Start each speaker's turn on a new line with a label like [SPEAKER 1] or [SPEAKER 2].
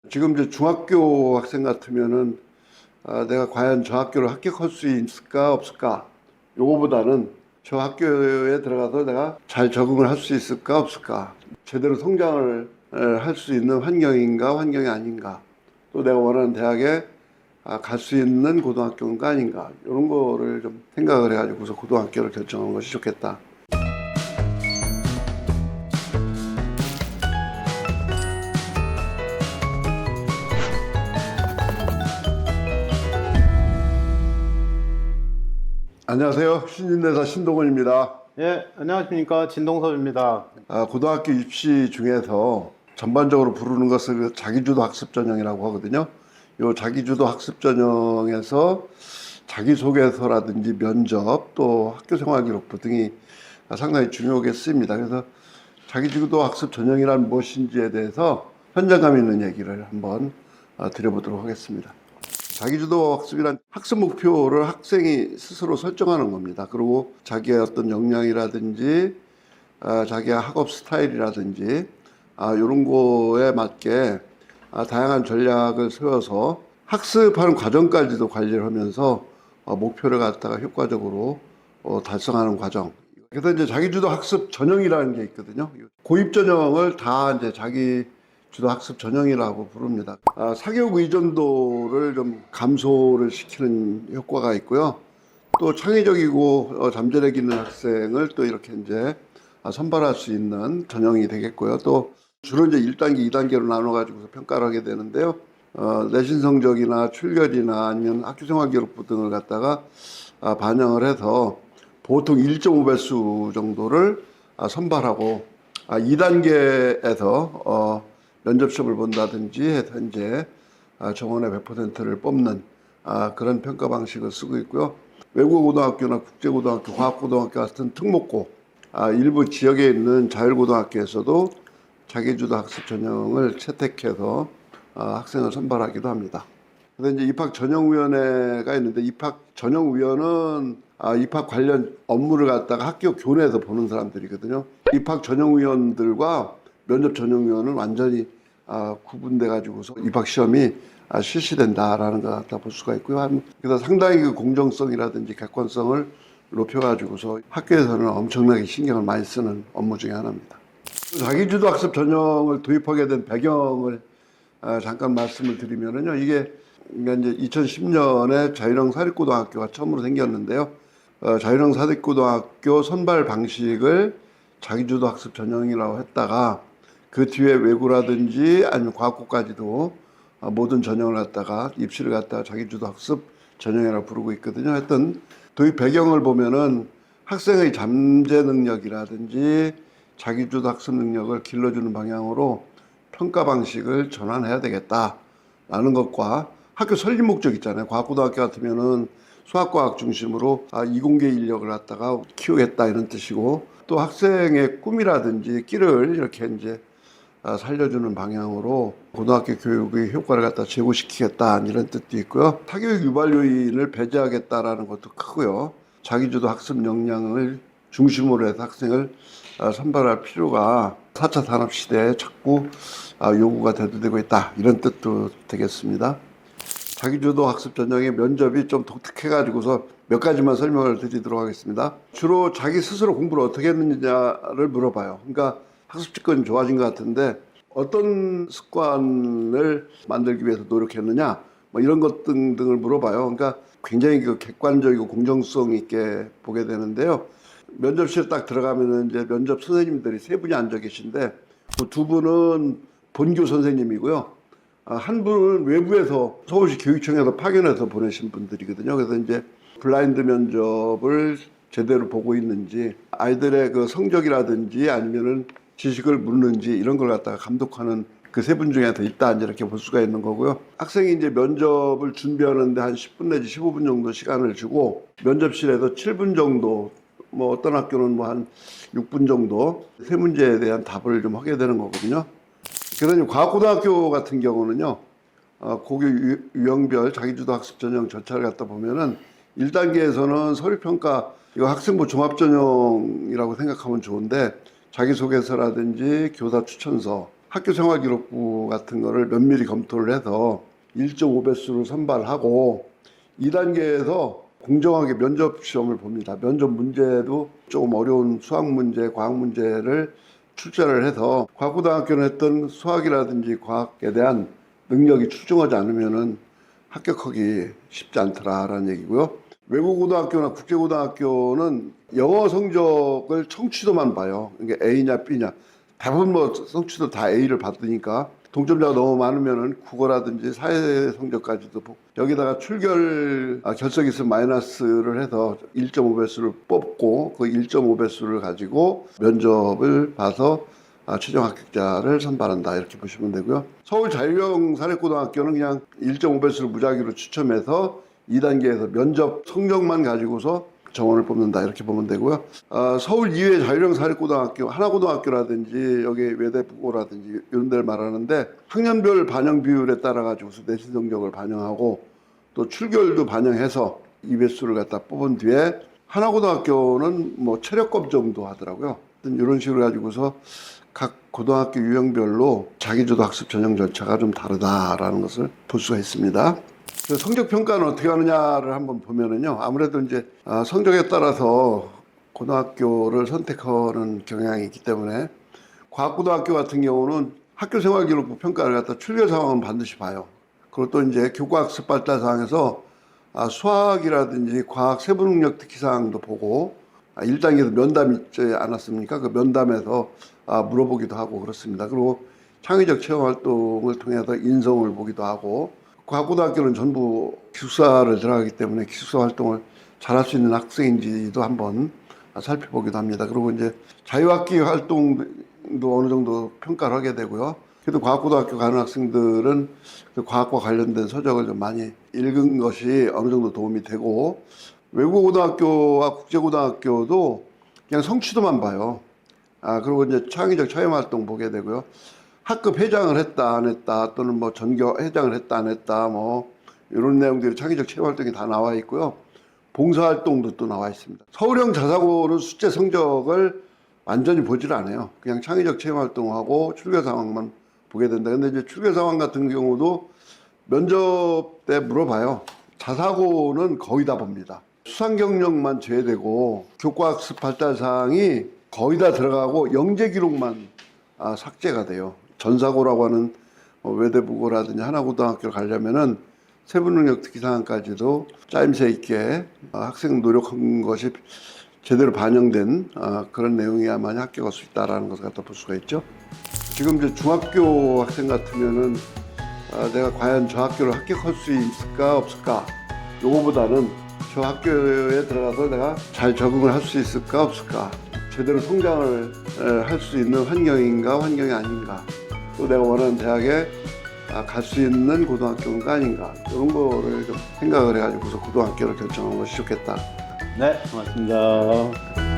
[SPEAKER 1] 지금 이제 중학교 학생 같으면은 내가 과연 저 학교를 합격할 수 있을까 없을까 요거보다는 저 학교에 들어가서 내가 잘 적응을 할 수 있을까 없을까, 제대로 성장을 할 수 있는 환경인가 환경이 아닌가, 또 내가 원하는 대학에 갈 수 있는 고등학교인가 아닌가, 이런 거를 좀 생각을 해가지고서 고등학교를 결정하는 것이 좋겠다. 안녕하세요. 신진대사 신동원입니다.
[SPEAKER 2] 예, 안녕하십니까. 진동섭입니다.
[SPEAKER 1] 고등학교 입시 중에서 전반적으로 부르는 것을 그 자기주도 학습 전형이라고 하거든요. 이 자기주도 학습 전형에서 자기소개서라든지 면접, 또 학교생활 기록부 등이 상당히 중요하게 쓰입니다. 그래서 자기주도 학습 전형이란 무엇인지에 대해서 현장감 있는 얘기를 한번 드려보도록 하겠습니다. 자기주도 학습이란 학습 목표를 학생이 스스로 설정하는 겁니다. 그리고 자기의 어떤 역량이라든지 자기의 학업 스타일이라든지 이런 거에 맞게 다양한 전략을 세워서 학습하는 과정까지도 관리를 하면서 목표를 갖다가 효과적으로 달성하는 과정. 그래서 이제 자기주도 학습 전형이라는 게 있거든요. 고입 전형을 다 이제 자기 주도 학습 전형이라고 부릅니다. 사교육 의존도를 좀 감소를 시키는 효과가 있고요. 또 창의적이고 잠재력 있는 학생을 또 이렇게 이제 선발할 수 있는 전형이 되겠고요. 또 주로 이제 1단계, 2단계로 나눠가지고 평가를 하게 되는데요. 내신 성적이나 출결이나 아니면 학교생활 기록부 등을 갖다가 반영을 해서 보통 1.5배수 정도를 선발하고 2단계에서 면접 시험을 본다든지 해서 이제 정원의 100%를 뽑는 그런 평가 방식을 쓰고 있고요. 외국어 고등학교나 국제고등학교, 과학고등학교 같은 특목고, 일부 지역에 있는 자율고등학교에서도 자기주도 학습 전형을 채택해서 학생을 선발하기도 합니다. 그래서 이제 입학전형위원회가 있는데, 입학전형위원은 입학 관련 업무를 갖다가 학교 교내에서 보는 사람들이거든요. 입학전형위원들과 면접전형위원은 완전히 구분돼 가지고서 입학시험이 실시된다라는 것 같다 볼 수가 있고요. 그래서 상당히 그 공정성이라든지 객관성을 높여가지고서 학교에서는 엄청나게 신경을 많이 쓰는 업무 중에 하나입니다. 자기주도 학습 전형을 도입하게 된 배경을 잠깐 말씀을 드리면은요, 이게 이제 2010년에 자율형 사립고등학교가 처음으로 생겼는데요. 자율형 사립고등학교 선발 방식을 자기주도 학습 전형이라고 했다가 그 뒤에 외고라든지 아니면 과학고까지도 모든 전형을 갖다가 입시를 갖다가 자기주도 학습 전형이라고 부르고 있거든요. 하여튼 도입 배경을 보면은 학생의 잠재 능력이라든지 자기주도 학습 능력을 길러주는 방향으로 평가 방식을 전환해야 되겠다라는 것과 학교 설립 목적 있잖아요. 과학고등학교 같으면은 수학과학 중심으로 이공계 인력을 갖다가 키우겠다 이런 뜻이고, 또 학생의 꿈이라든지 끼를 이렇게 이제 살려주는 방향으로 고등학교 교육의 효과를 갖다 제고시키겠다 이런 뜻도 있고요. 사교육 유발 요인을 배제하겠다라는 것도 크고요. 자기주도 학습 역량을 중심으로 해서 학생을 선발할 필요가 4차 산업시대에 자꾸 요구가 대두되고 있다 이런 뜻도 되겠습니다. 자기주도 학습 전형의 면접이 좀 독특해가지고서 몇 가지만 설명을 드리도록 하겠습니다. 주로 자기 스스로 공부를 어떻게 했느냐를 물어봐요. 그러니까 학습 직권이 좋아진 것 같은데 어떤 습관을 만들기 위해서 노력했느냐, 뭐 이런 것 등을 물어봐요. 그러니까 굉장히 그 객관적이고 공정성 있게 보게 되는데요. 면접실에 딱 들어가면은 이제 면접 선생님들이 세 분이 앉아 계신데 그 두 분은 본교 선생님이고요. 한 분은 외부에서 서울시 교육청에서 파견해서 보내신 분들이거든요. 그래서 이제 블라인드 면접을 제대로 보고 있는지, 아이들의 그 성적이라든지 아니면은 지식을 묻는지 이런 걸 갖다가 감독하는 그 세 분 중에 더 있다 이렇게 볼 수가 있는 거고요. 학생이 이제 면접을 준비하는데 한 10분 내지 15분 정도 시간을 주고 면접실에서 7분 정도, 뭐 어떤 학교는 뭐 한 6분 정도 세 문제에 대한 답을 좀 하게 되는 거거든요. 그러니 과학고등학교 같은 경우는요, 고교 유형별 자기주도 학습 전형 절차를 갖다 보면은 1단계에서는 서류평가, 이거 학생부 종합전형이라고 생각하면 좋은데 자기소개서라든지 교사 추천서, 학교 생활기록부 같은 거를 면밀히 검토를 해서 1.5배수를 선발하고 2단계에서 공정하게 면접 시험을 봅니다. 면접 문제도 조금 어려운 수학 문제, 과학 문제를 출제를 해서 과학고등학교는 했던 수학이라든지 과학에 대한 능력이 출중하지 않으면은 합격하기 쉽지 않더라라는 얘기고요. 외국고등학교나 국제고등학교는 영어 성적을 청취도만 봐요. 이게 A냐 B냐. 대부분 뭐 성취도 다 A를 받으니까 동점자가 너무 많으면은 국어라든지 사회 성적까지도 보고 여기다가 출결 결석이 있으면 마이너스를 해서 1.5배수를 뽑고 그 1.5배수를 가지고 면접을 봐서 최종 합격자를 선발한다 이렇게 보시면 되고요. 서울 자율형 사립고등학교는 그냥 1.5배수를 무작위로 추첨해서 2단계에서 면접 성적만 가지고서 정원을 뽑는다 이렇게 보면 되고요. 서울 이외의 자율형 사립고등학교, 하나고등학교라든지 여기 외대부고라든지 이런 데를 말하는데 학년별 반영 비율에 따라 가지고서 내신 성적을 반영하고 또 출결도 반영해서 2배수를 갖다 뽑은 뒤에 하나고등학교는 뭐 체력검 정도 하더라고요. 이런 식으로 가지고서 각 고등학교 유형별로 자기주도 학습 전형 절차가 좀 다르다라는 것을 볼 수가 있습니다. 성적 평가는 어떻게 하느냐를 한번 보면은요. 아무래도 이제 성적에 따라서 고등학교를 선택하는 경향이 있기 때문에 과학고등학교 같은 경우는 학교생활기록부 평가를 갖다 출결 상황은 반드시 봐요. 그리고 또 이제 교과학습 발달 사항에서 수학이라든지 과학 세부능력 특기사항도 보고 1단계에서 면담 있지 않았습니까? 그 면담에서 물어보기도 하고 그렇습니다. 그리고 창의적 체험 활동을 통해서 인성을 보기도 하고 과학고등학교는 전부 기숙사를 들어가기 때문에 기숙사 활동을 잘할 수 있는 학생인지도 한번 살펴보기도 합니다. 그리고 이제 자유학기 활동도 어느 정도 평가를 하게 되고요. 그래도 과학고등학교 가는 학생들은 그 과학과 관련된 서적을 좀 많이 읽은 것이 어느 정도 도움이 되고 외국고등학교와 국제고등학교도 그냥 성취도만 봐요. 그리고 이제 창의적 체험 활동 보게 되고요. 학급 회장을 했다 안 했다 또는 뭐 전교 회장을 했다 안 했다 뭐 이런 내용들이 창의적 체험 활동이 다 나와 있고요. 봉사활동도 또 나와 있습니다. 서울형 자사고는 숙제 성적을 완전히 보질 않아요. 그냥 창의적 체험 활동하고 출결 상황만 보게 된다. 근데 이제 출결 상황 같은 경우도 면접 때 물어봐요. 자사고는 거의 다 봅니다. 수상 경력만 제외되고 교과학습 발달 사항이 거의 다 들어가고 영재 기록만 삭제가 돼요. 전사고라고 하는 외대부고라든지 하나고등학교를 가려면은 세부능력 특기사항까지도 짜임새 있게 학생 노력한 것이 제대로 반영된 그런 내용이야만 합격할 수 있다라는 것을 갖다 볼 수가 있죠. 지금 이제 중학교 학생 같으면은 내가 과연 저 학교를 합격할 수 있을까 없을까 요거보다는 저 학교에 들어가서 내가 잘 적응을 할 수 있을까 없을까 제대로 성장을 할 수 있는 환경인가 환경이 아닌가 또 내가 원하는 대학에 갈 수 있는 고등학교인가 아닌가 이런 거를 좀 생각을 해가지고서 고등학교를 결정한 것이 좋겠다.
[SPEAKER 2] 네, 고맙습니다.